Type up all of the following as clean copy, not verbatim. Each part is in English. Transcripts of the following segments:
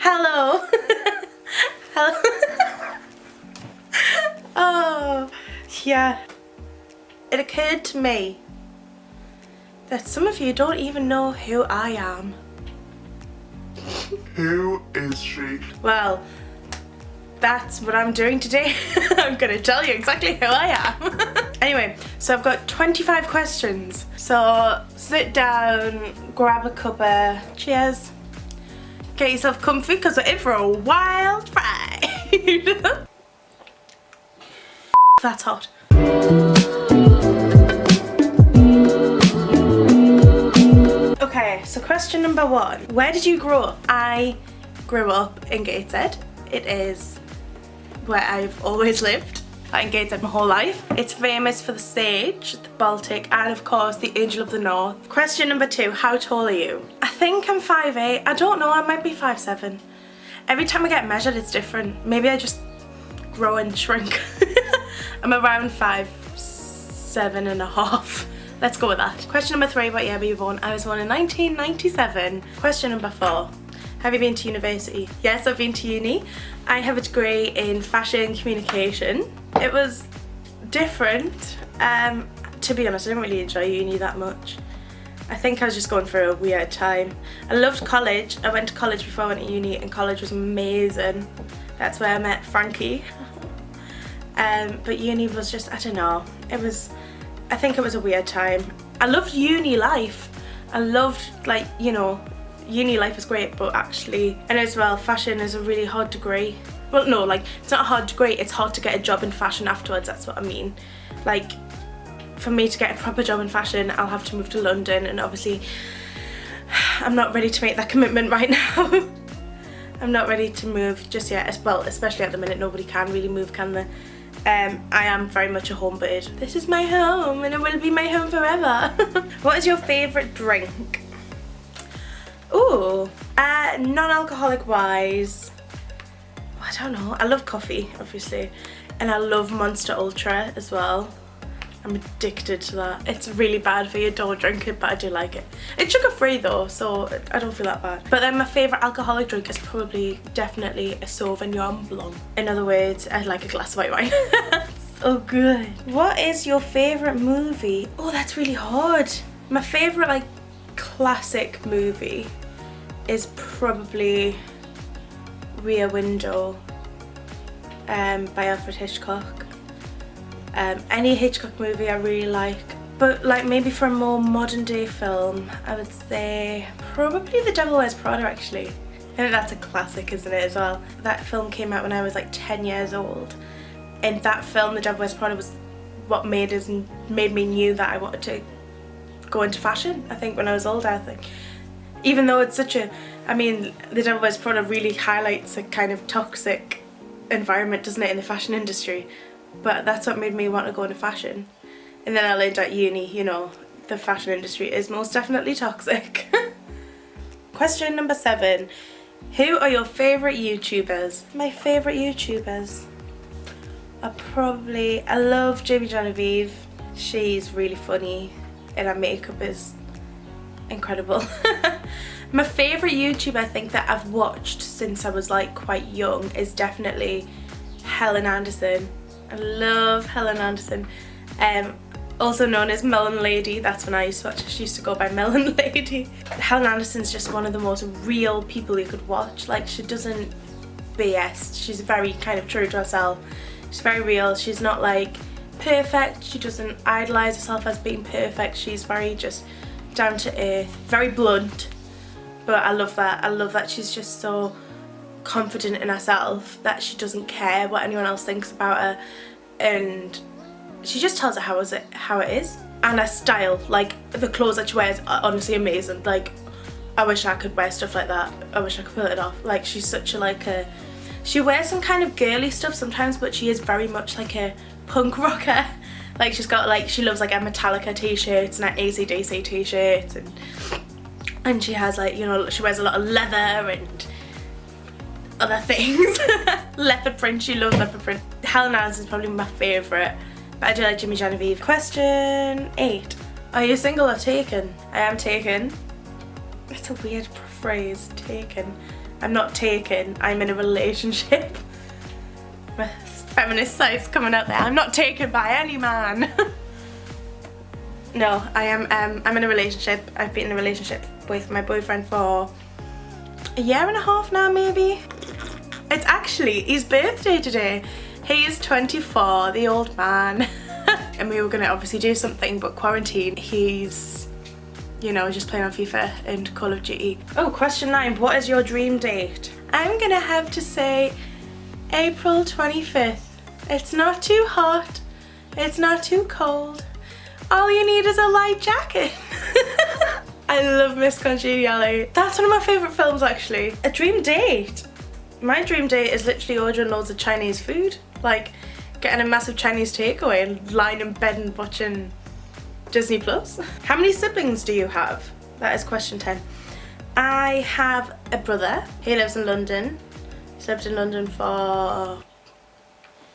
Hello. Hello. Oh, yeah. It occurred to me that some of you don't even know who I am. Who is she? Well, that's what I'm doing today. I'm gonna tell you exactly who I am. Anyway, so I've got 25 questions. So sit down, grab a cuppa, cheers. Get yourself comfy because we're in for a wild ride. That's hot. Okay, so question number 1. Where did you grow up? I grew up in Gateshead. It is where I've always lived. In Gateshead my whole life. It's famous for the sage, the Baltic, and of course the Angel of the North. Question number 2, how tall are you? I think I'm 5'8". I don't know, I might be 5'7". Every time I get measured it's different. Maybe I just grow and shrink. I'm around 5'7" and a half. Let's go with that. Question number 3, what year were you born? I was born in 1997. Question number 4. Have you been to university? Yes, I've been to uni. I have a degree in fashion communication. It was different. To be honest, I didn't really enjoy uni that much. I think I was just going through a weird time. I loved college. I went to college before I went to uni and college was amazing. That's where I met Frankie. But uni was just, I don't know. I think it was a weird time. I loved uni life. I loved, like, you know, uni life is great, but actually, and as well, fashion is a really hard degree. Well, no, like, it's not a hard degree, it's hard to get a job in fashion afterwards, that's what I mean. Like, for me to get a proper job in fashion, I'll have to move to London, and obviously, I'm not ready to make that commitment right now. I'm not ready to move just yet, as well, especially at the minute, nobody can really move, can they? I am very much a home bird. This is my home, and it will be my home forever. What is your favourite drink? Ooh, non-alcoholic wise, I don't know. I love coffee, obviously, and I love Monster Ultra as well. I'm addicted to that. It's really bad for you, don't drink it, but I do like it. It's sugar free though, so I don't feel that bad. But then my favourite alcoholic drink is probably definitely a Sauvignon Blanc. In other words, I like a glass of white wine. So good. What is your favourite movie? Oh, that's really hard. My favourite, like, classic movie is probably Rear Window by Alfred Hitchcock. Any Hitchcock movie I really like, but like maybe for a more modern day film I would say probably The Devil Wears Prada actually. I think that's a classic, isn't it, as well? That film came out when I was like 10 years old, and that film, The Devil Wears Prada, was what made me knew that I wanted to go into fashion, I think, when I was older, I think. Even though it's such a, I mean, The Devil Wears Prada really highlights a kind of toxic environment, doesn't it, in the fashion industry? But that's what made me want to go into fashion. And then I learned at uni, you know, the fashion industry is most definitely toxic. Question number 7. Who are your favourite YouTubers? My favourite YouTubers are probably, I love Jamie Genevieve. She's really funny and her makeup is incredible. My favourite YouTuber I think that I've watched since I was like quite young is definitely Helen Anderson. I love Helen Anderson. Also known as Melon Lady, that's when I used to watch her. She used to go by Melon Lady. Helen Anderson's just one of the most real people you could watch. Like, she doesn't BS. She's very kind of true to herself. She's very real. She's not like perfect. She doesn't idolise herself as being perfect. She's very just down to earth, very blunt. But I love that. I love that she's just so confident in herself that she doesn't care what anyone else thinks about her, and she just tells it how it is. And her style, like the clothes that she wears are honestly amazing. Like, I wish I could wear stuff like that. I wish I could pull it off. Like, she's such a she wears some kind of girly stuff sometimes, but she is very much like a punk rocker. Like, she's got like, she loves like her Metallica t-shirts and her AC/DC t-shirts, and she has like, you know, she wears a lot of leather and other things. Leopard print, she loves leopard print. Helen Anderson is probably my favourite, but I do like Jamie Genevieve. Question 8. Are you single or taken? I am taken. It's a weird phrase, taken. I'm not taken, I'm in a relationship. My feminist side's coming out there. I'm not taken by any man. No, I'm in a relationship. I've been in a relationship with my boyfriend for a year and a half now, maybe. It's actually his birthday today. He is 24, the old man. And we were gonna obviously do something, but quarantine, he's, you know, just playing on FIFA and Call of Duty. Oh, question 9, what is your dream date? I'm gonna have to say April 25th. It's not too hot, it's not too cold. All you need is a light jacket. I love Miss Congeniality. That's one of my favourite films, actually. A dream date. My dream date is literally ordering loads of Chinese food. Like getting a massive Chinese takeaway and lying in bed and watching Disney Plus. How many siblings do you have? That is question 10. I have a brother. He lives in London. He's lived in London for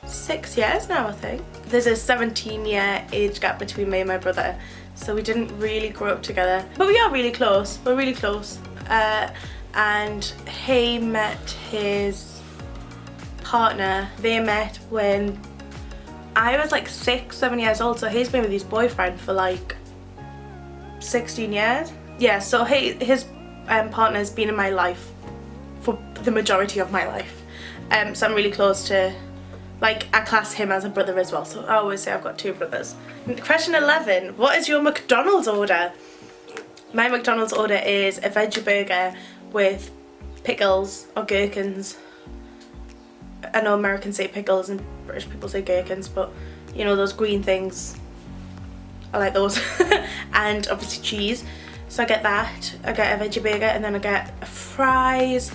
6 years now, I think. There's a 17-year age gap between me and my brother, so we didn't really grow up together, but we are really close. We're really close. And he met his partner. They met when I was like 6, 7 years old, so he's been with his boyfriend for like 16 years. Yeah, so his partner's been in my life for the majority of my life. So I'm really close to, like, I class him as a brother as well, so I always say I've got 2 brothers. Question 11, what is your McDonald's order? My McDonald's order is a veggie burger with pickles or gherkins. I know Americans say pickles and British people say gherkins, but you know those green things, I like those. And obviously cheese, so I get that. I get a veggie burger and then I get fries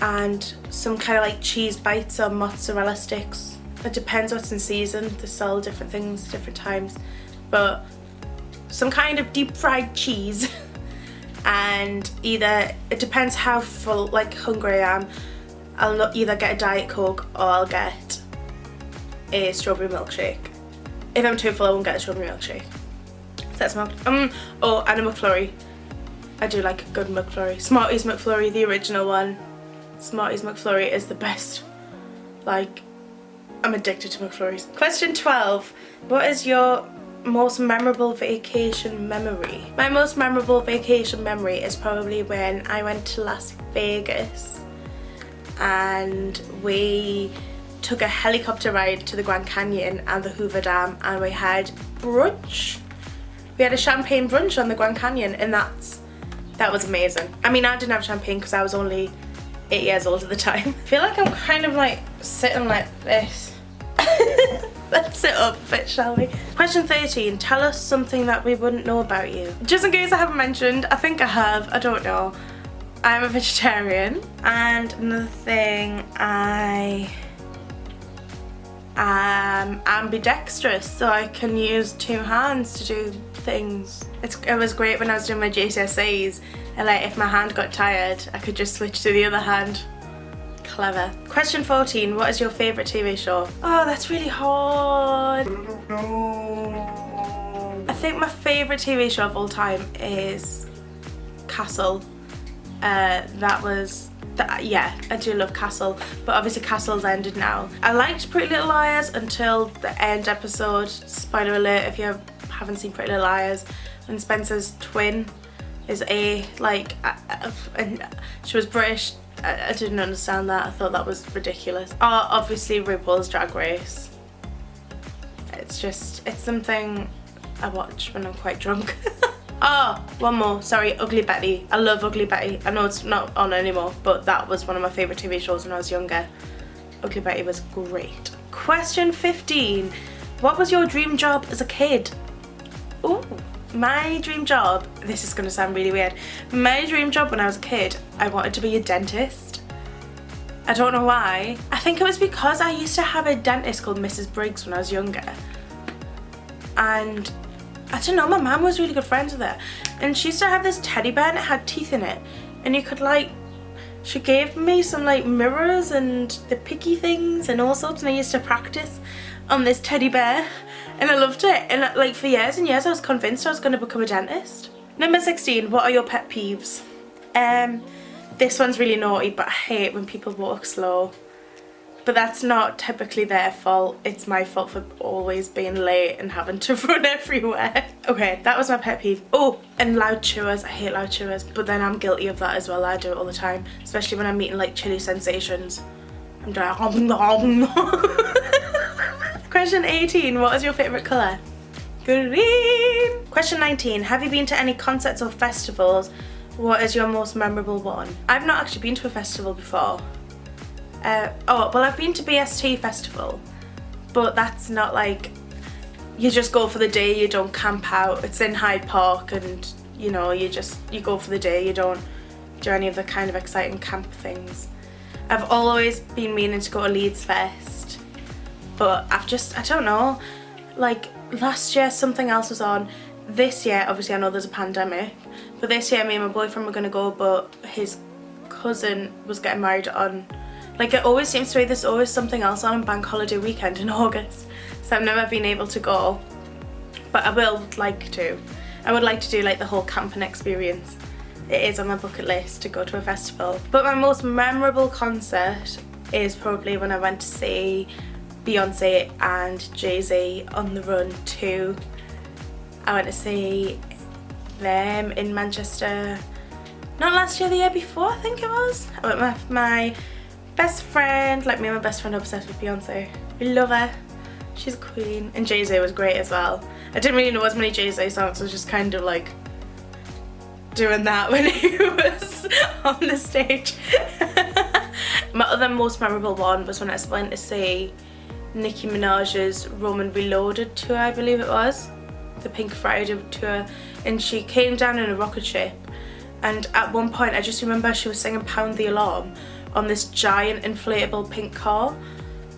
and some kind of like cheese bites or mozzarella sticks. It depends what's in season. They sell different things different times, but some kind of deep fried cheese. And either, it depends how full, like hungry I am, I'll either get a Diet Coke or I'll get a strawberry milkshake. If I'm too full, I won't get a strawberry milkshake. That's milk. Oh, and a McFlurry. I do like a good McFlurry. Smarties McFlurry, the original one. Smarties McFlurry is the best. Like, I'm addicted to McFlurries. Question 12. What is your most memorable vacation memory? My most memorable vacation memory is probably when I went to Las Vegas and we took a helicopter ride to the Grand Canyon and the Hoover Dam, and we had brunch. We had a champagne brunch on the Grand Canyon, and that was amazing. I mean, I didn't have champagne because I was only 8 years old at the time. I feel like I'm kind of like sitting like this. Let's sit up a bit, shall we? Question 13, tell us something that we wouldn't know about you. Just in case I haven't mentioned, I think I have, I don't know. I'm a vegetarian, and another thing, I am ambidextrous, so I can use 2 hands to do things. It was great when I was doing my GCSEs, and like if my hand got tired, I could just switch to the other hand. Clever. Question 14, what is your favourite TV show? Oh, that's really hard. I think my favourite TV show of all time is Castle. Yeah, I do love Castle, but obviously Castle's ended now. I liked Pretty Little Liars until the end episode. Spoiler alert if you haven't seen Pretty Little Liars. And Spencer's twin is and she was British. I didn't understand that. I thought that was ridiculous. Oh, obviously RuPaul's Drag Race. It's something I watch when I'm quite drunk. Oh, one more. Sorry, Ugly Betty. I love Ugly Betty. I know it's not on anymore, but that was one of my favourite TV shows when I was younger. Ugly Betty was great. Question 15. What was your dream job as a kid? Ooh. My dream job, this is going to sound really weird, my dream job when I was a kid, I wanted to be a dentist. I don't know why. I think it was because I used to have a dentist called Mrs. Briggs when I was younger. And I don't know, my mum was really good friends with her. And she used to have this teddy bear and it had teeth in it. And you could she gave me some mirrors and the picky things and all sorts, and I used to practice on this teddy bear. And I loved it, and for years and years I was convinced I was going to become a dentist. Number 16, what are your pet peeves? This one's really naughty, but I hate when people walk slow. But that's not typically their fault. It's my fault for always being late and having to run everywhere. Okay, that was my pet peeve. Oh, and loud chewers. I hate loud chewers, but then I'm guilty of that as well. I do it all the time, especially when I'm eating like chili sensations. I'm doing Question 18, what is your favourite colour? Green. Question 19, have you been to any concerts or festivals? What is your most memorable one? I've not actually been to a festival before. Oh, well, I've been to BST festival, but that's not like, you just go for the day, you don't camp out. It's in Hyde Park and, you know, you go for the day, you don't do any of the kind of exciting camp things. I've always been meaning to go to Leeds Fest, but I don't know, like last year something else was on. This year, obviously I know there's a pandemic, but this year me and my boyfriend were going to go, but his cousin was getting married on, like it always seems to be, there's always something else on bank holiday weekend in August, so I've never been able to go, but I would like to. I would like to do like the whole camping experience. It is on my bucket list to go to a festival. But my most memorable concert is probably when I went to see Beyonce and Jay-Z on the Run 2. I went to see them in Manchester, not last year, the year before I think it was. I went with my best friend, like me and my best friend are obsessed with Beyonce. We love her, she's a queen, and Jay-Z was great as well. I didn't really know as many Jay-Z songs, I was just kind of like doing that when he was on the stage. My other most memorable one was when I went to see Nicki Minaj's Roman Reloaded tour, I believe it was. The Pink Friday tour, and she came down in a rocket ship, and at one point I just remember she was singing Pound the Alarm on this giant inflatable pink car,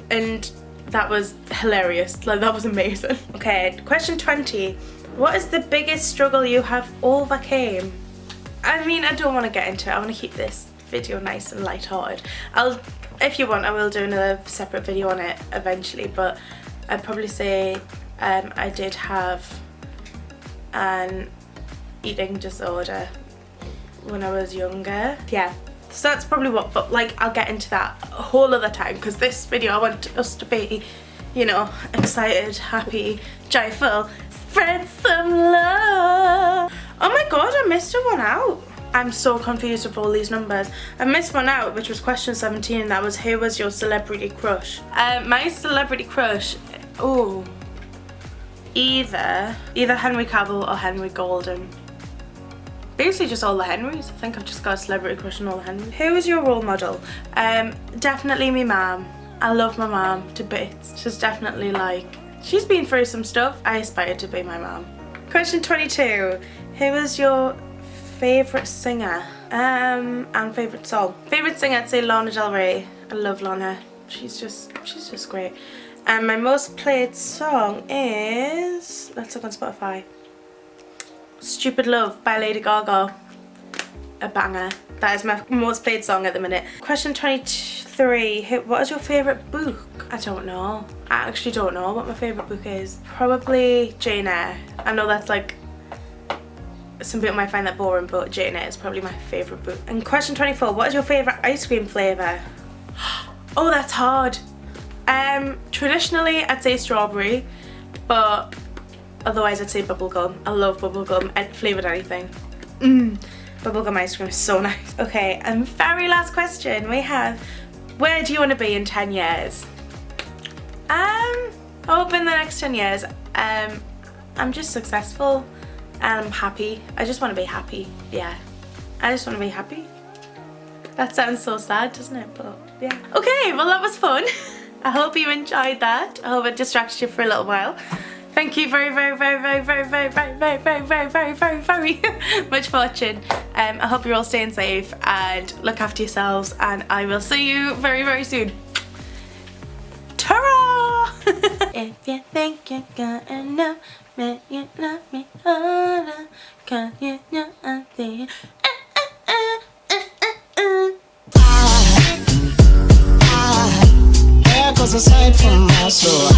and that was hilarious, like that was amazing. Okay, question 20, what is the biggest struggle you have overcame? I mean, I don't want to get into it, I want to keep this video nice and light-hearted. If you want, I will do another separate video on it eventually, but I'd probably say I did have an eating disorder when I was younger. Yeah, so that's probably what, but like I'll get into that a whole other time, because this video I want us to be, you know, excited, happy, joyful, spread some love. Oh my god, I missed one out. I'm so confused with all these numbers. I missed one out, which was question 17, and that was, who was your celebrity crush? My celebrity crush, oh, either Henry Cavill or Henry Golden. Basically just all the Henrys. I think I've just got a celebrity crush on all the Henrys. Who was your role model? Definitely me mum. I love my mum to bits. She's definitely like, she's been through some stuff. I aspire to be my mum. Question 22. Who is your favourite singer and favourite song? Favourite singer, I'd say Lana Del Rey. I love Lana. She's just great. And my most played song is, let's look on Spotify, Stupid Love by Lady Gaga. A banger. That is my most played song at the minute. Question 23. What is your favourite book? I don't know. I actually don't know what my favourite book is. Probably Jane Eyre. I know that's like, some people might find that boring, but Jane Eyre is probably my favourite book. And question 24. What is your favourite ice cream flavour? Oh, that's hard. Traditionally I'd say strawberry, but otherwise I'd say bubblegum. I love bubblegum and flavoured anything. Bubblegum ice cream is so nice. Okay, and very last question we have, where do you want to be in 10 years? I hope in the next 10 years I'm just successful and I'm happy. I just want to be happy. Yeah, I just want to be happy. That sounds so sad, doesn't it? But yeah. Okay, well that was fun. I hope you enjoyed that. I hope it distracted you for a little while. Thank you very much for watching. I hope you're all staying safe and look after yourselves, and I will see you very soon. Ta-ra! If you think you're gonna know me, you love me harder, 'cause you know I'm there. There goes a sight from my soul.